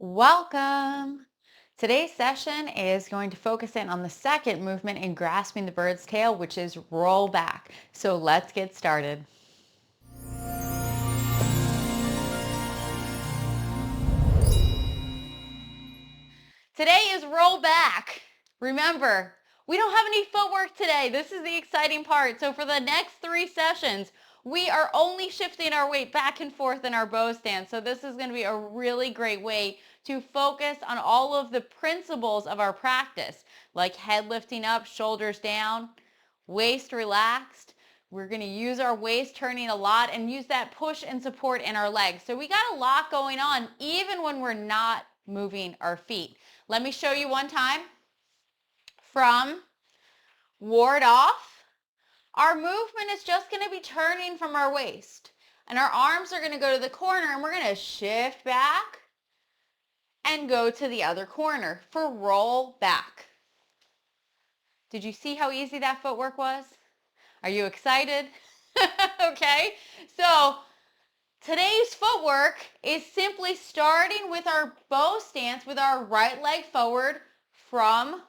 Welcome. Today's session is going to focus in on the second movement in grasping the bird's tail, which is roll back. So let's get started. Today is roll back. Remember, we don't have any footwork today. This is the exciting part. So for the next 3 sessions, we are only shifting our weight back and forth in our bow stance. So this is going to be a really great way to focus on all of the principles of our practice, like head lifting up, shoulders down, waist relaxed. We're going to use our waist turning a lot and use that push and support in our legs. So we got a lot going on even when we're not moving our feet. Let me show you one time. From ward off, our movement is just going to be turning from our waist. And our arms are going to go to the corner and we're going to shift back and go to the other corner for roll back. Did you see how easy that footwork was? Are you excited? Okay, so today's footwork is simply starting with our bow stance with our right leg forward from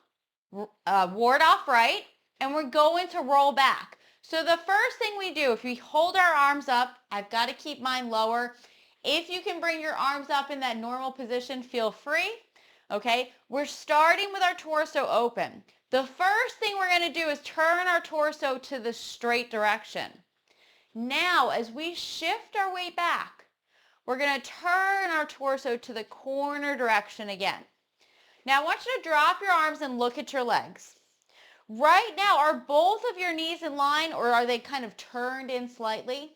ward off right, and we're going to roll back. So the first thing we do, if we hold our arms up, I've got to keep mine lower. If you can bring your arms up in that normal position, feel free. Okay, we're starting with our torso open. The first thing we're going to do is turn our torso to the straight direction. Now, as we shift our weight back, we're going to turn our torso to the corner direction again. Now, I want you to drop your arms and look at your legs. Right now, are both of your knees in line or are they kind of turned in slightly?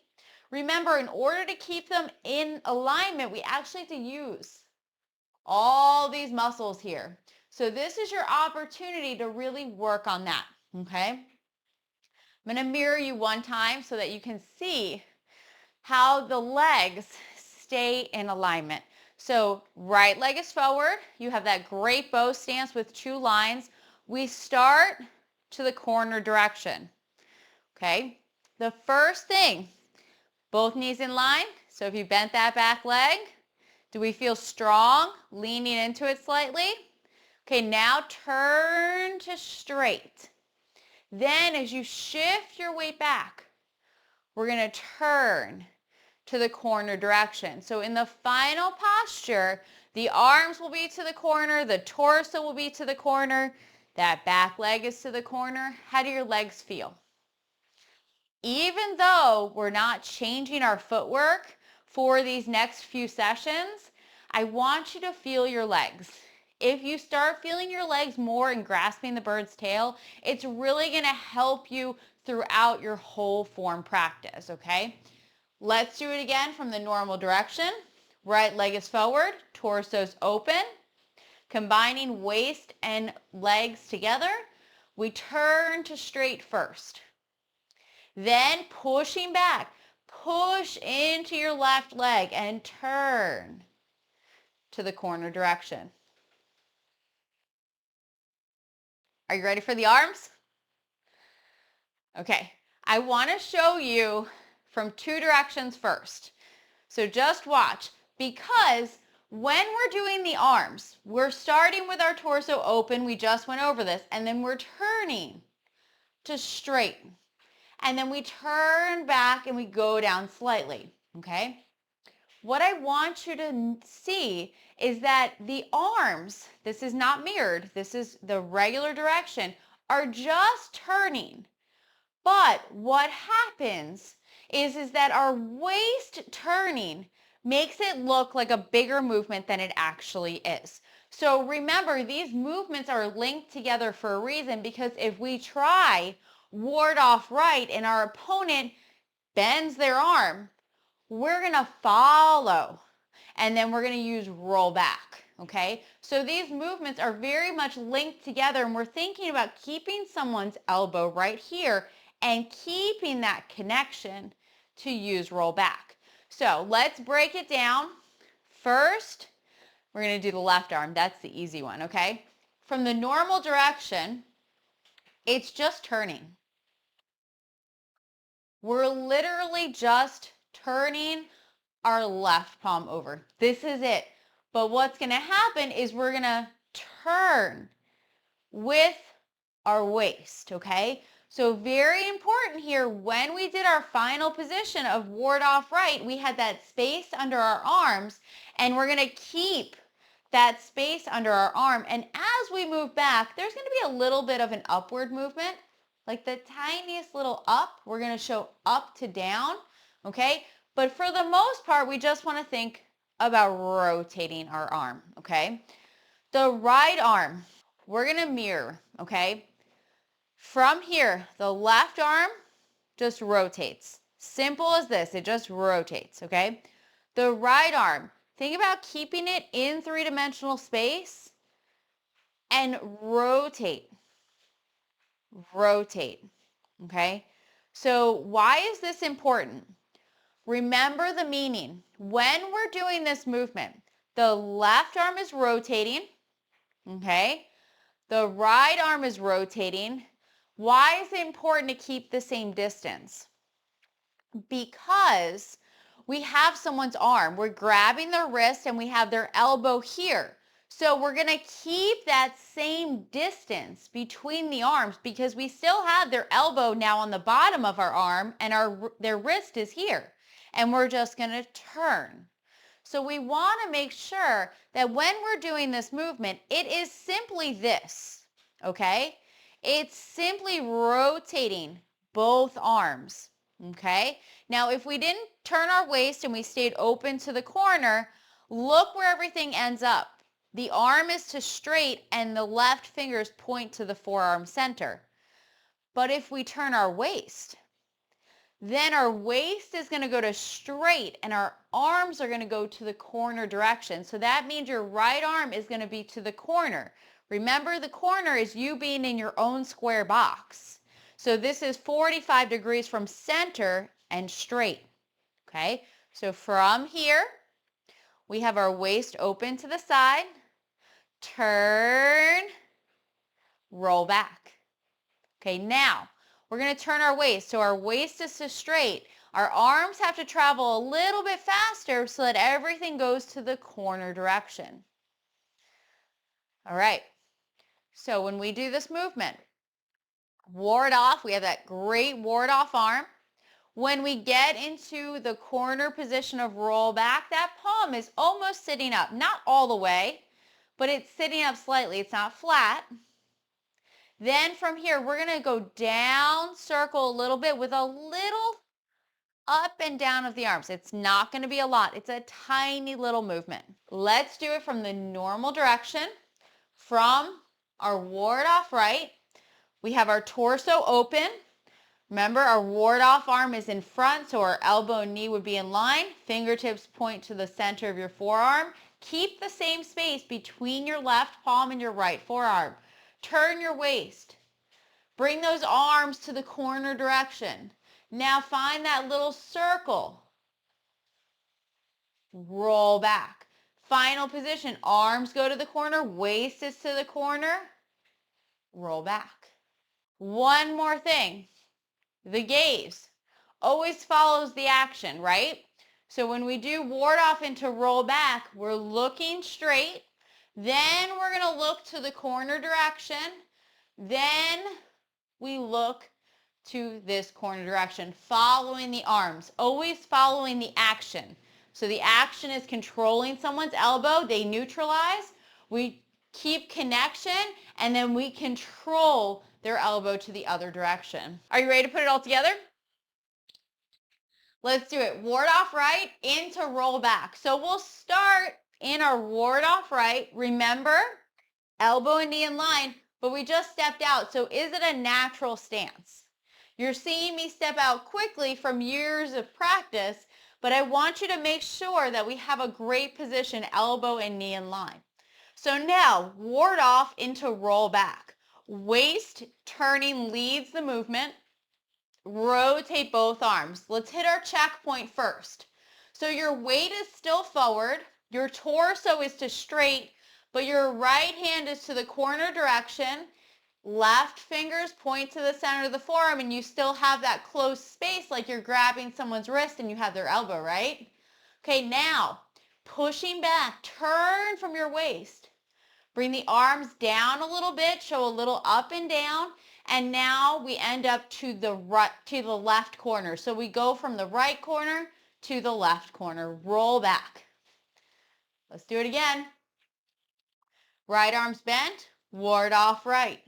Remember, in order to keep them in alignment, we actually have to use all these muscles here. So this is your opportunity to really work on that, okay? I'm going to mirror you one time so that you can see how the legs stay in alignment. So right leg is forward. You have that great bow stance with 2 lines. We start to the corner direction. Okay? The first thing, both knees in line. So if you bent that back leg, do we feel strong, leaning into it slightly? Okay, now turn to straight. Then as you shift your weight back, we're going to turn to the corner direction. So in the final posture, the arms will be to the corner, the torso will be to the corner, that back leg is to the corner. How do your legs feel? Even though we're not changing our footwork for these next few sessions, I want you to feel your legs. If you start feeling your legs more and grasping the bird's tail, it's really going to help you throughout your whole form practice, okay? Let's do it again from the normal direction. Right leg is forward, torso's open. Combining waist and legs together, we turn to straight first. Then pushing back, push into your left leg and turn to the corner direction. Are you ready for the arms? Okay, I want to show you from 2 directions first. So just watch, because when we're doing the arms, we're starting with our torso open. We just went over this. And then we're turning to straight. And then we turn back and we go down slightly. Okay? What I want you to see is that the arms, this is not mirrored, this is the regular direction, are just turning. But what happens is that our waist turning makes it look like a bigger movement than it actually is. So remember, these movements are linked together for a reason, because if we try ward off right and our opponent bends their arm, we're going to follow and then we're going to use roll back. Okay, so these movements are very much linked together, and we're thinking about keeping someone's elbow right here and keeping that connection to use roll back. So let's break it down. First, we're going to do the left arm. That's the easy one, okay? From the normal direction, it's just turning. We're literally just turning our left palm over. This is it. But what's going to happen is we're going to turn with our waist, okay? So very important here, when we did our final position of ward off right, we had that space under our arms, and we're going to keep that space under our arm. And as we move back, there's going to be a little bit of an upward movement, like the tiniest little up. We're going to show up to down, okay? But for the most part, we just want to think about rotating our arm, okay? The right arm, we're going to mirror, okay? From here, the left arm just rotates. Simple as this, it just rotates, okay? The right arm, think about keeping it in three-dimensional space and rotate, okay? So why is this important? Remember the meaning. When we're doing this movement, the left arm is rotating, okay? The right arm is rotating. Why is it important to keep the same distance? Because we have someone's arm. We're grabbing their wrist and we have their elbow here. So we're going to keep that same distance between the arms because we still have their elbow now on the bottom of our arm and their wrist is here. And we're just going to turn. So we want to make sure that when we're doing this movement, it is simply this, okay? It's simply rotating both arms, okay? Now, if we didn't turn our waist and we stayed open to the corner, look where everything ends up. The arm is to straight and the left fingers point to the forearm center. But if we turn our waist, then our waist is going to go to straight and our arms are going to go to the corner direction. So that means your right arm is going to be to the corner. Remember, the corner is you being in your own square box. So this is 45 degrees from center and straight. Okay, so from here, we have our waist open to the side, turn, roll back. Okay, now we're going to turn our waist. So our waist is to straight. Our arms have to travel a little bit faster so that everything goes to the corner direction. All right. So when we do this movement, ward off, we have that great ward off arm. When we get into the corner position of roll back, that palm is almost sitting up. Not all the way, but it's sitting up slightly. It's not flat. Then from here, we're going to go down, circle a little bit with a little up and down of the arms. It's not going to be a lot. It's a tiny little movement. Let's do it from the normal direction. From our ward off right, we have our torso open. Remember, our ward off arm is in front, so our elbow and knee would be in line. Fingertips point to the center of your forearm. Keep the same space between your left palm and your right forearm. Turn your waist. Bring those arms to the corner direction. Now find that little circle. Roll back. Final position. Arms go to the corner. Waist is to the corner. Roll back. One more thing. The gaze always follows the action, right? So when we do ward off into roll back, we're looking straight. Then we're going to look to the corner direction. Then we look to this corner direction, following the arms, always following the action. So the action is controlling someone's elbow. They neutralize. We keep connection, and then we control their elbow to the other direction. Are you ready to put it all together? Let's do it. Ward off right into roll back. So we'll start in our ward off right. Remember, elbow and knee in line, but we just stepped out. So is it a natural stance? You're seeing me step out quickly from years of practice, but I want you to make sure that we have a great position, elbow and knee in line. So now, ward off into roll back. Waist turning leads the movement. Rotate both arms. Let's hit our checkpoint first. So your weight is still forward. Your torso is to straight, but your right hand is to the corner direction. Left fingers point to the center of the forearm, and you still have that close space like you're grabbing someone's wrist and you have their elbow, right? Okay, now pushing back, turn from your waist. Bring the arms down a little bit, show a little up and down, and now we end up to the right, to the left corner. So we go from the right corner to the left corner. Roll back. Let's do it again. Right arms bent, ward off right.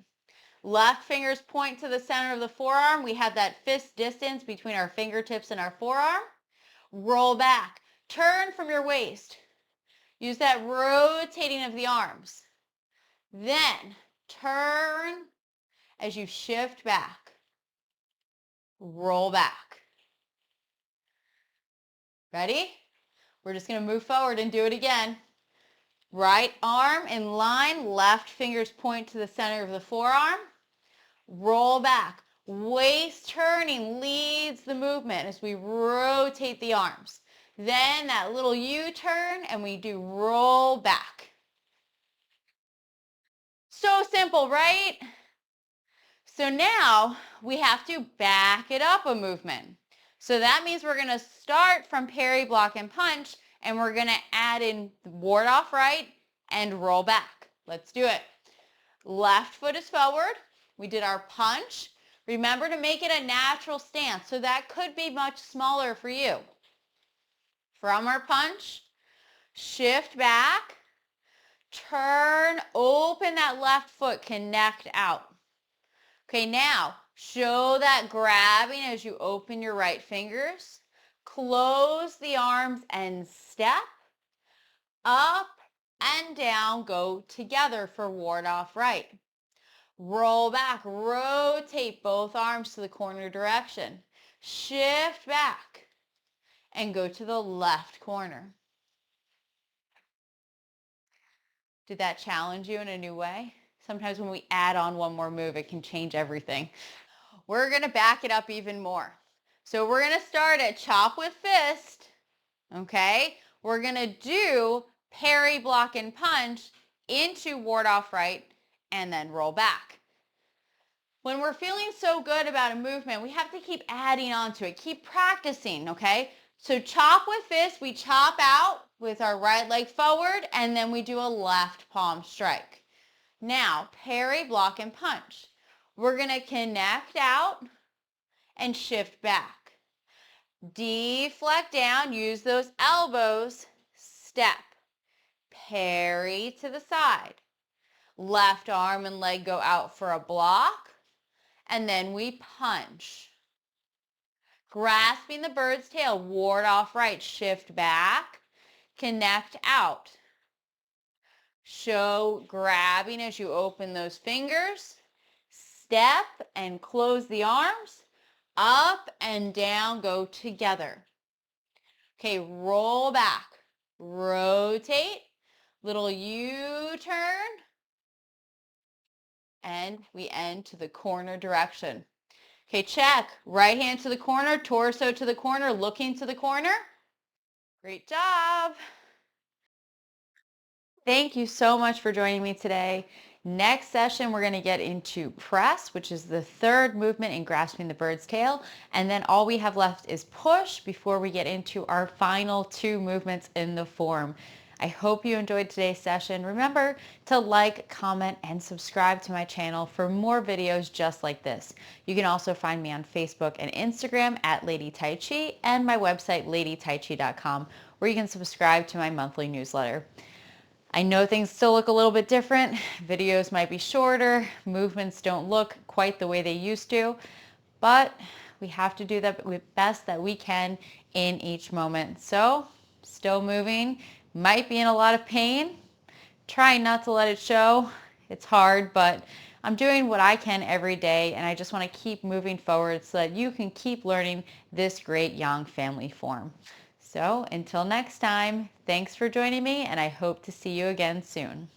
Left fingers point to the center of the forearm. We have that fist distance between our fingertips and our forearm. Roll back. Turn from your waist. Use that rotating of the arms. Then turn as you shift back. Roll back. Ready? We're just going to move forward and do it again. Right arm in line, left fingers point to the center of the forearm. Roll back. Waist turning leads the movement as we rotate the arms. Then that little U-turn and we do roll back. So simple, right? So now we have to back it up a movement. So that means we're going to start from parry, block, and punch, and we're going to add in ward off right and roll back. Let's do it. Left foot is forward. We did our punch. Remember to make it a natural stance. So that could be much smaller for you. From our punch, shift back, turn, open that left foot, connect out. Okay, now show that grabbing as you open your right fingers. Close the arms and step. Up and down, go together for ward off right. Roll back, rotate both arms to the corner direction. Shift back and go to the left corner. Did that challenge you in a new way? Sometimes when we add on one more move, it can change everything. We're going to back it up even more. So we're going to start at chop with fist. Okay? We're going to do parry, block, and punch into ward off right and then roll back. When we're feeling so good about a movement, we have to keep adding on to it. Keep practicing, okay? So chop with fist, we chop out with our right leg forward, and then we do a left palm strike. Now, parry, block, and punch. We're going to connect out and shift back. Deflect down, use those elbows, step. Parry to the side. Left arm and leg go out for a block, and then we punch. Grasping the bird's tail, ward off right, shift back, connect out. Show grabbing as you open those fingers, step and close the arms, up and down, go together. Okay, roll back, rotate, little U-turn, and we end to the corner direction. Okay, check. Right hand to the corner, torso to the corner, looking to the corner. Great job. Thank you so much for joining me today. Next session, we're going to get into press, which is the third movement in grasping the bird's tail. And then all we have left is push before we get into our final two movements in the form. I hope you enjoyed today's session. Remember to like, comment, and subscribe to my channel for more videos just like this. You can also find me on Facebook and Instagram at Lady Tai Chi and my website ladytaichi.com, where you can subscribe to my monthly newsletter. I know things still look a little bit different. Videos might be shorter. Movements don't look quite the way they used to, but we have to do the best that we can in each moment. So, still moving, might be in a lot of pain. Trying not to let it show. It's hard, but I'm doing what I can every day, and I just want to keep moving forward so that you can keep learning this great Yang family form. So until next time, thanks for joining me, and I hope to see you again soon.